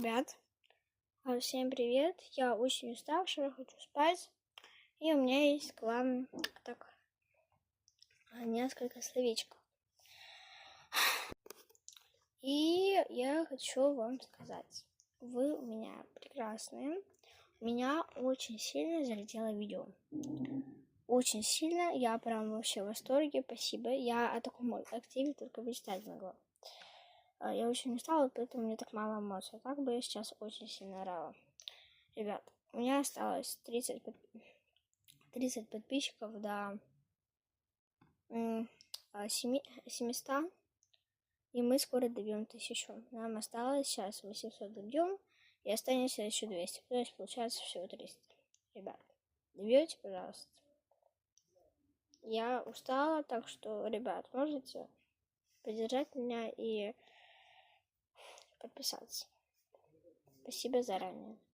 Ребят, всем привет! Я очень уставшая, хочу спать. И у меня есть к вам несколько словечков. И я хочу вам сказать, вы у меня прекрасные. У меня очень сильно залетело видео. Очень сильно, я прям вообще в восторге, спасибо. Я о таком активе только мечтать могла. Я очень устала, поэтому мне так мало эмоций. Так бы я сейчас очень сильно орала. Ребят, у меня осталось 30 подписчиков до 700, и мы скоро добьем 1000. Нам осталось сейчас 800 добьем, и останется еще 200. То есть получается всего 300. Ребят, добьете, пожалуйста. Я устала, так что, ребят, можете поддержать меня и подписаться. Спасибо заранее.